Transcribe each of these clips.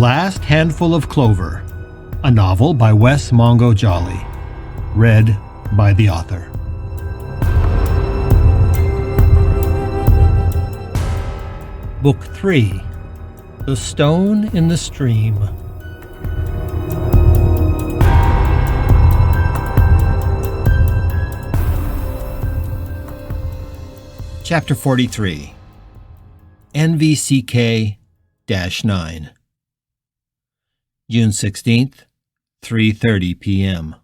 Last Handful of Clover, a novel by Wess Mongo Jolley, read by the author. Book 3, The Stone in the Stream. Chapter 43, NVCK-9, June 16th, 3:30 p.m.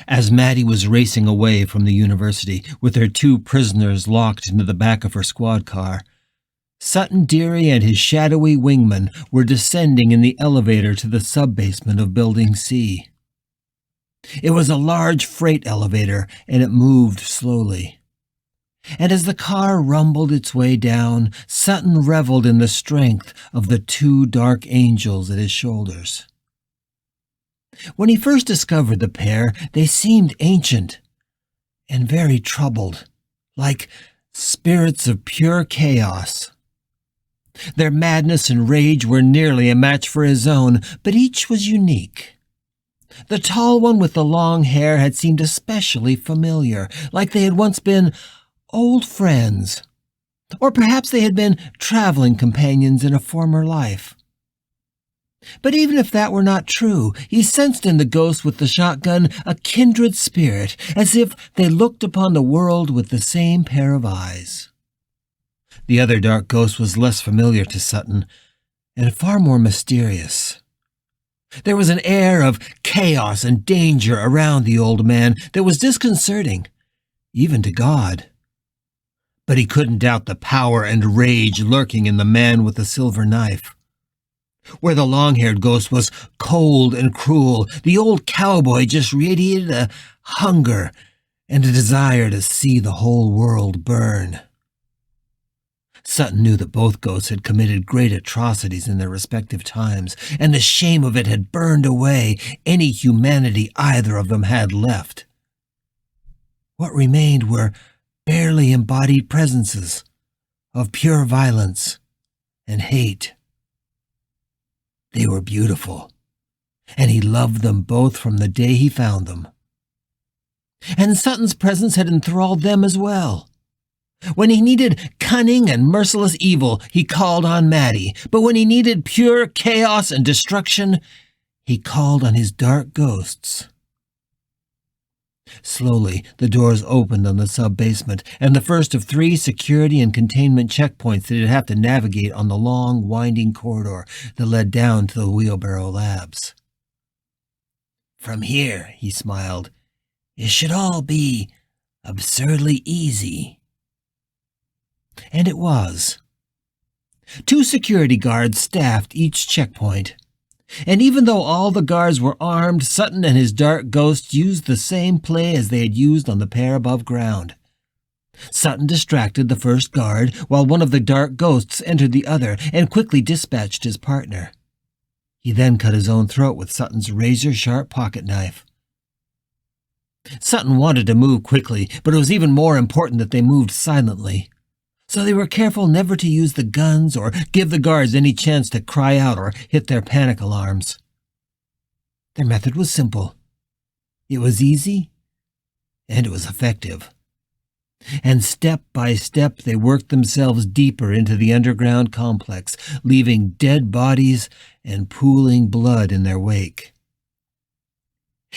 As Maddie was racing away from the university with her 2 prisoners locked into the back of her squad car, Sutton Deary and his shadowy wingman were descending in the elevator to the sub-basement of Building C. It was a large freight elevator, and it moved slowly. And as the car rumbled its way down, Sutton reveled in the strength of the 2 dark angels at his shoulders. When he first discovered the pair, they seemed ancient and very troubled, like spirits of pure chaos. Their madness and rage were nearly a match for his own, but each was unique. The tall one with the long hair had seemed especially familiar, like they had once been old friends, or perhaps they had been traveling companions in a former life. But even if that were not true, he sensed in the ghost with the shotgun a kindred spirit, as if they looked upon the world with the same pair of eyes. The other dark ghost was less familiar to Sutton, and far more mysterious. There was an air of chaos and danger around the old man that was disconcerting, even to God. But he couldn't doubt the power and rage lurking in the man with the silver knife. Where the long-haired ghost was cold and cruel, the old cowboy just radiated a hunger and a desire to see the whole world burn. Sutton knew that both ghosts had committed great atrocities in their respective times, and the shame of it had burned away any humanity either of them had left. What remained were barely embodied presences of pure violence and hate. They were beautiful, and he loved them both from the day he found them. And Sutton's presence had enthralled them as well. When he needed cunning and merciless evil, he called on Maddie, but when he needed pure chaos and destruction, he called on his dark ghosts. Slowly, the doors opened on the sub-basement, and the first of 3 security and containment checkpoints that he'd have to navigate on the long, winding corridor that led down to the Wheelbarrow Labs. From here, he smiled, it should all be absurdly easy. And it was. 2 security guards staffed each checkpoint. And even though all the guards were armed, Sutton and his dark ghosts used the same play as they had used on the pair above ground. Sutton distracted the first guard, while one of the dark ghosts entered the other and quickly dispatched his partner. He then cut his own throat with Sutton's razor-sharp pocket knife. Sutton wanted to move quickly, but it was even more important that they moved silently. So they were careful never to use the guns or give the guards any chance to cry out or hit their panic alarms. Their method was simple. It was easy, and it was effective. And step by step they worked themselves deeper into the underground complex, leaving dead bodies and pooling blood in their wake.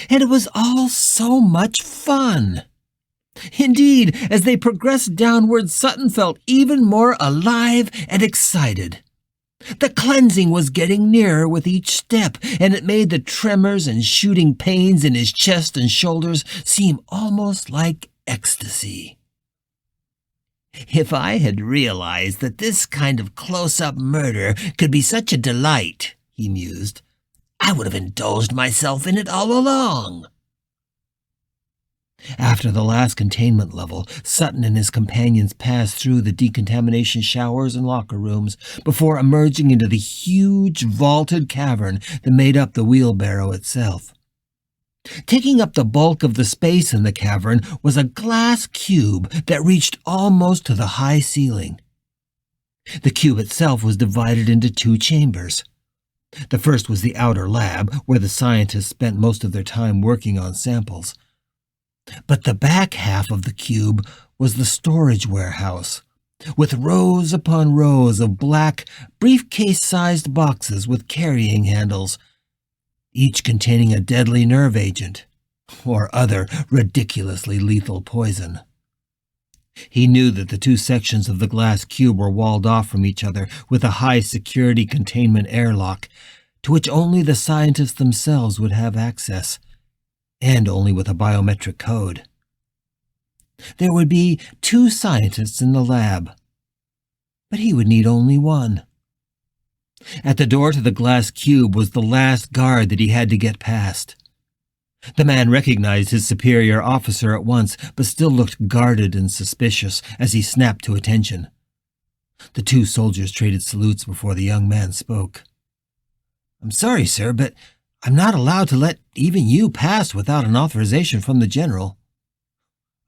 And it was all so much fun. Indeed, as they progressed downward, Sutton felt even more alive and excited. The cleansing was getting nearer with each step, and it made the tremors and shooting pains in his chest and shoulders seem almost like ecstasy. If I had realized that this kind of close-up murder could be such a delight, he mused, I would have indulged myself in it all along. After the last containment level, Sutton and his companions passed through the decontamination showers and locker rooms before emerging into the huge vaulted cavern that made up the wheelbarrow itself. Taking up the bulk of the space in the cavern was a glass cube that reached almost to the high ceiling. The cube itself was divided into two chambers. The first was the outer lab, where the scientists spent most of their time working on samples. But the back half of the cube was the storage warehouse, with rows upon rows of black, briefcase-sized boxes with carrying handles, each containing a deadly nerve agent or other ridiculously lethal poison. He knew that the two sections of the glass cube were walled off from each other with a high-security containment airlock, to which only the scientists themselves would have access, and only with a biometric code. There would be 2 scientists in the lab, but he would need only one. At the door to the glass cube was the last guard that he had to get past. The man recognized his superior officer at once, but still looked guarded and suspicious as he snapped to attention. The 2 soldiers traded salutes before the young man spoke. "I'm sorry, sir, but I'm not allowed to let even you pass without an authorization from the general."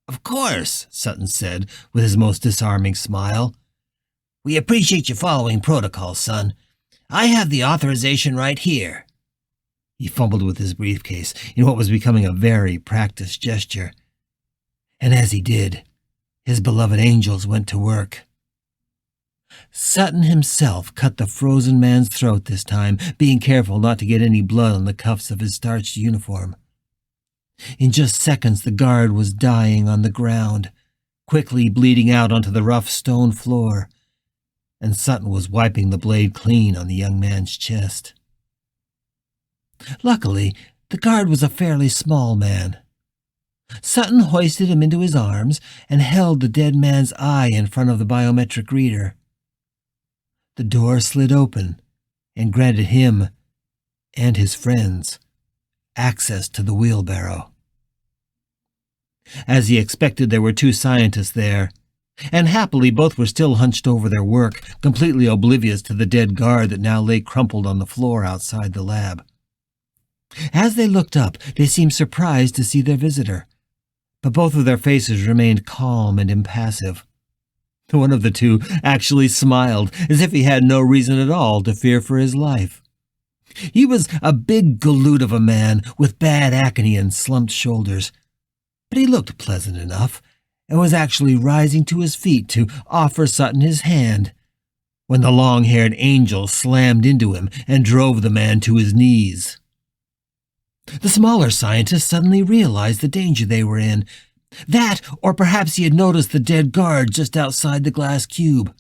"Of course," Sutton said, with his most disarming smile. "We appreciate you following protocol, son. I have the authorization right here." He fumbled with his briefcase in what was becoming a very practiced gesture. And as he did, his beloved angels went to work. Sutton himself cut the frozen man's throat this time, being careful not to get any blood on the cuffs of his starched uniform. In just seconds, the guard was dying on the ground, quickly bleeding out onto the rough stone floor, and Sutton was wiping the blade clean on the young man's chest. Luckily, the guard was a fairly small man. Sutton hoisted him into his arms and held the dead man's eye in front of the biometric reader. The door slid open and granted him and his friends access to the wheelbarrow. As he expected, there were 2 scientists there, and happily both were still hunched over their work, completely oblivious to the dead guard that now lay crumpled on the floor outside the lab. As they looked up, they seemed surprised to see their visitor, but both of their faces remained calm and impassive. One of the 2 actually smiled, as if he had no reason at all to fear for his life. He was a big galoot of a man with bad acne and slumped shoulders, but he looked pleasant enough, and was actually rising to his feet to offer Sutton his hand, when the long-haired angel slammed into him and drove the man to his knees. The smaller scientist suddenly realized the danger they were in. That, or perhaps he had noticed the dead guard just outside the glass cube.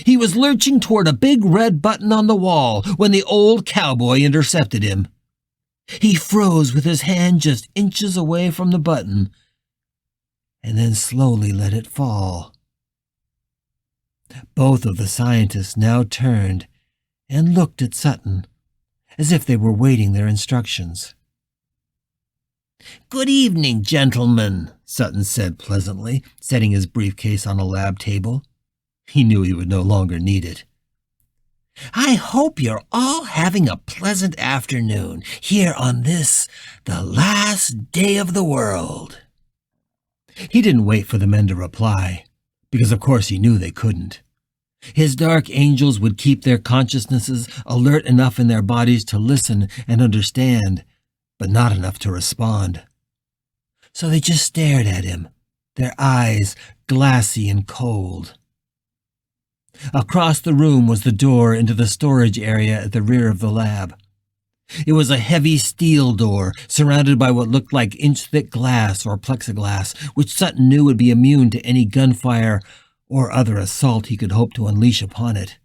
He was lurching toward a big red button on the wall when the old cowboy intercepted him. He froze with his hand just inches away from the button, and then slowly let it fall. Both of the scientists now turned and looked at Sutton, as if they were waiting their instructions. "Good evening, gentlemen," Sutton said pleasantly, setting his briefcase on a lab table. He knew he would no longer need it. "I hope you're all having a pleasant afternoon here on this, the last day of the world." He didn't wait for the men to reply, because of course he knew they couldn't. His dark angels would keep their consciousnesses alert enough in their bodies to listen and understand, but not enough to respond. So they just stared at him, their eyes glassy and cold. Across the room was the door into the storage area at the rear of the lab. It was a heavy steel door, surrounded by what looked like inch-thick glass or plexiglass, which Sutton knew would be immune to any gunfire or other assault he could hope to unleash upon it.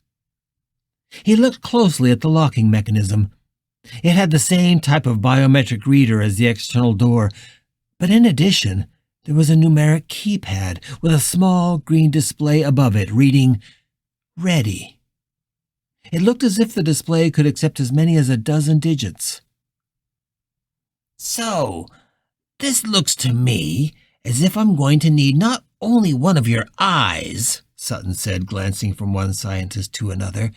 He looked closely at the locking mechanism. It had the same type of biometric reader as the external door, but in addition, there was a numeric keypad with a small green display above it reading, "Ready." It looked as if the display could accept as many as a dozen digits. "So, this looks to me as if I'm going to need not only one of your eyes," Sutton said, glancing from one scientist to another,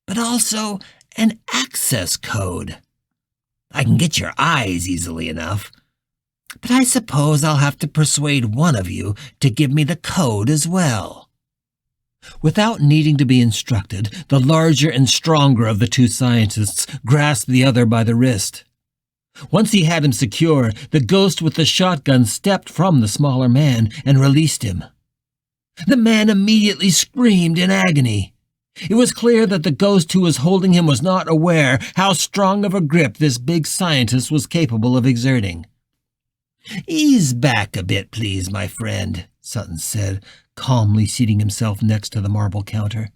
"but also an access code. I can get your eyes easily enough, but I suppose I'll have to persuade one of you to give me the code as well." Without needing to be instructed, the larger and stronger of the two scientists grasped the other by the wrist. Once he had him secure, the ghost with the shotgun stepped from the smaller man and released him. The man immediately screamed in agony. It was clear that the ghost who was holding him was not aware how strong of a grip this big scientist was capable of exerting. "Ease back a bit, please, my friend," Sutton said, calmly seating himself next to the marble counter.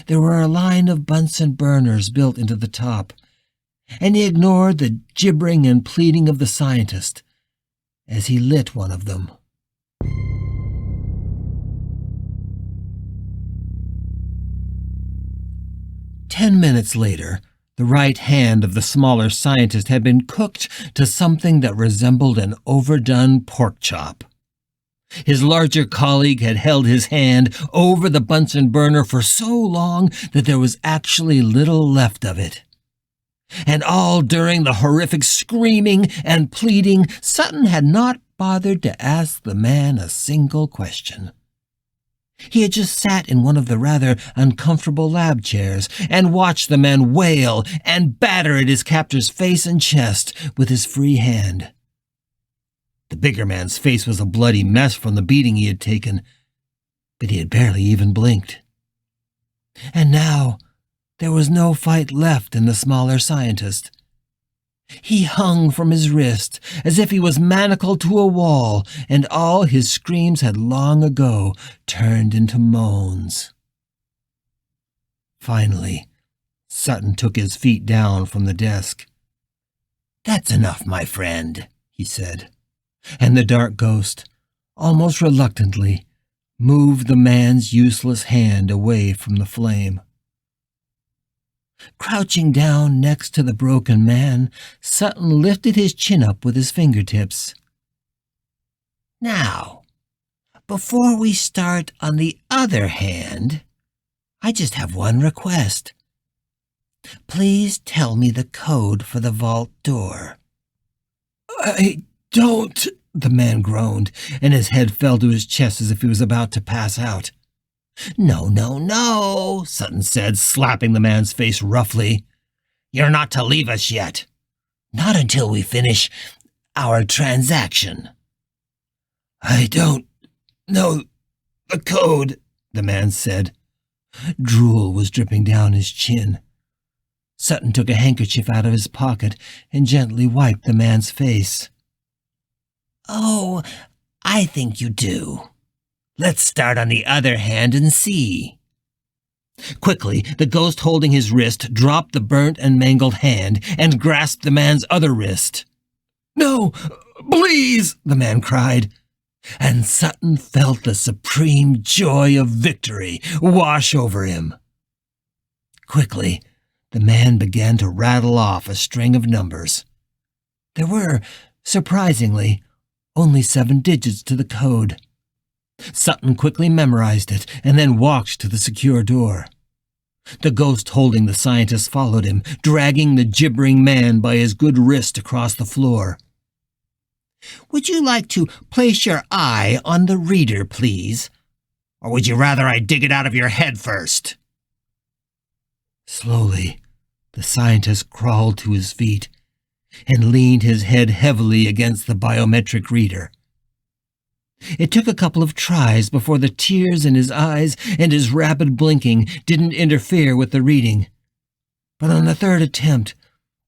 There were a line of Bunsen burners built into the top, and he ignored the gibbering and pleading of the scientist as he lit one of them. "10 minutes later, the right hand of the smaller scientist had been cooked to something that resembled an overdone pork chop. His larger colleague had held his hand over the Bunsen burner for so long that there was actually little left of it. And all during the horrific screaming and pleading, Sutton had not bothered to ask the man a single question. He had just sat in one of the rather uncomfortable lab chairs and watched the man wail and batter at his captor's face and chest with his free hand. The bigger man's face was a bloody mess from the beating he had taken, but he had barely even blinked. And now there was no fight left in the smaller scientist. He hung from his wrist as if he was manacled to a wall, and all his screams had long ago turned into moans. Finally, Sutton took his feet down from the desk. "That's enough, my friend," he said, and the dark ghost, almost reluctantly, moved the man's useless hand away from the flame. Crouching down next to the broken man, Sutton lifted his chin up with his fingertips. "Now, before we start on the other hand, I just have one request. Please tell me the code for the vault door." "I don't," the man groaned, and his head fell to his chest as if he was about to pass out. No, Sutton said, slapping the man's face roughly. "You're not to leave us yet. Not until we finish our transaction." "I don't know the code," the man said. Drool was dripping down his chin. Sutton took a handkerchief out of his pocket and gently wiped the man's face. "Oh, I think you do. Let's start on the other hand and see." Quickly, the ghost holding his wrist dropped the burnt and mangled hand and grasped the man's other wrist. "No, please," the man cried, and Sutton felt the supreme joy of victory wash over him. Quickly, the man began to rattle off a string of numbers. There were, surprisingly, only 7 digits to the code. Sutton quickly memorized it and then walked to the secure door. The ghost holding the scientist followed him, dragging the gibbering man by his good wrist across the floor. "Would you like to place your eye on the reader, please? Or would you rather I dig it out of your head first?" Slowly, the scientist crawled to his feet and leaned his head heavily against the biometric reader. It took a couple of tries before the tears in his eyes and his rapid blinking didn't interfere with the reading. But on the 3rd attempt,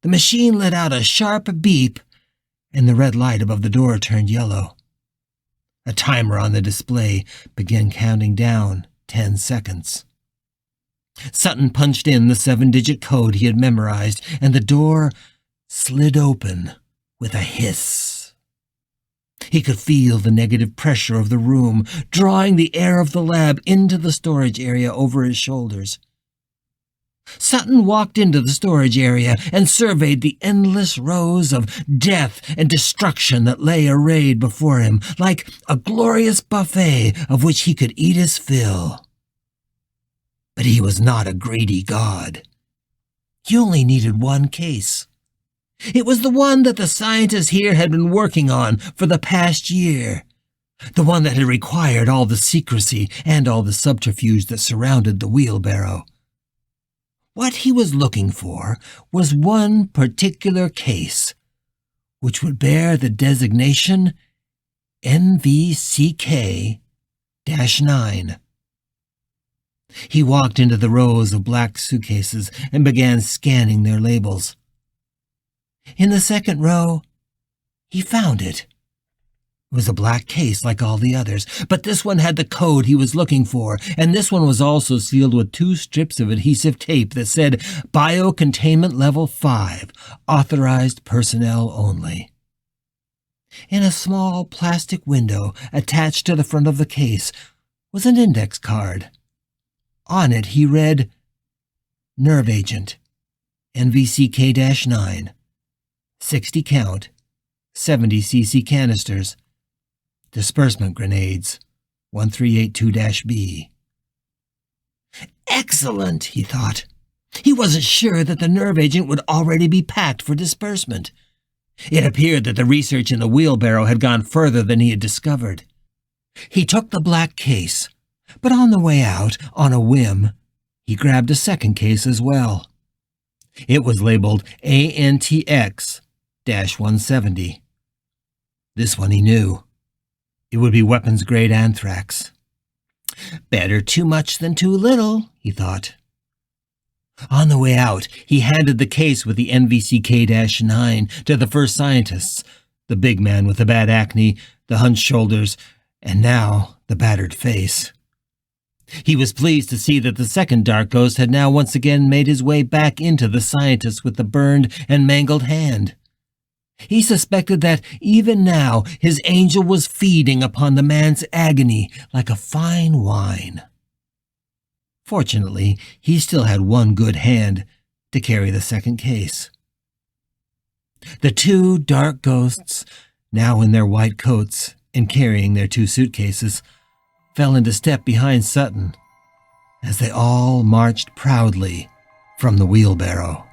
the machine let out a sharp beep, and the red light above the door turned yellow. A timer on the display began counting down 10 seconds. Sutton punched in the 7-digit code he had memorized, and the door slid open with a hiss. He could feel the negative pressure of the room, drawing the air of the lab into the storage area over his shoulders. Sutton walked into the storage area and surveyed the endless rows of death and destruction that lay arrayed before him, like a glorious buffet of which he could eat his fill. But he was not a greedy god. He only needed one case. It was the one that the scientists here had been working on for the past year. The one that had required all the secrecy and all the subterfuge that surrounded the wheelbarrow. What he was looking for was one particular case, which would bear the designation NVCK-9. He walked into the rows of black suitcases and began scanning their labels. In the second row, he found it. It was a black case like all the others, but this one had the code he was looking for, and this one was also sealed with 2 strips of adhesive tape that said Biocontainment Level 5, Authorized Personnel Only. In a small plastic window attached to the front of the case was an index card. On it he read, Nerve Agent, NVCK-9, 60 count, 70 cc canisters, disbursement grenades, 1382-B. Excellent, he thought. He wasn't sure that the nerve agent would already be packed for disbursement. It appeared that the research in the wheelbarrow had gone further than he had discovered. He took the black case, but on the way out, on a whim, he grabbed a second case as well. It was labeled ANTX-170. This one he knew. It would be weapons-grade anthrax. Better too much than too little, he thought. On the way out, he handed the case with the NVCK-9 to the first scientists, the big man with the bad acne, the hunched shoulders, and now the battered face. He was pleased to see that the second dark ghost had now once again made his way back into the scientist with the burned and mangled hand. He suspected that, even now, his angel was feeding upon the man's agony like a fine wine. Fortunately, he still had one good hand to carry the second case. The 2 dark ghosts, now in their white coats and carrying their 2 suitcases, fell into step behind Sutton as they all marched proudly from the wheelbarrow.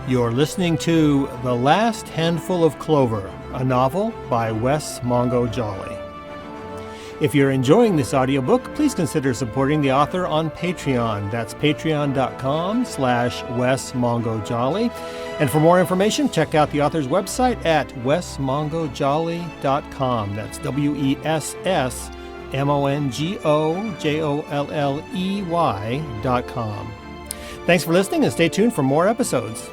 You're listening to The Last Handful of Clover, a novel by Wess Mongo Jolley. If you're enjoying this audiobook, please consider supporting the author on Patreon. That's patreon.com/Wess Mongo Jolley. And for more information, check out the author's website at wessmongojolley.com. That's WESSMONGOJOLLEY.com. Thanks for listening and stay tuned for more episodes.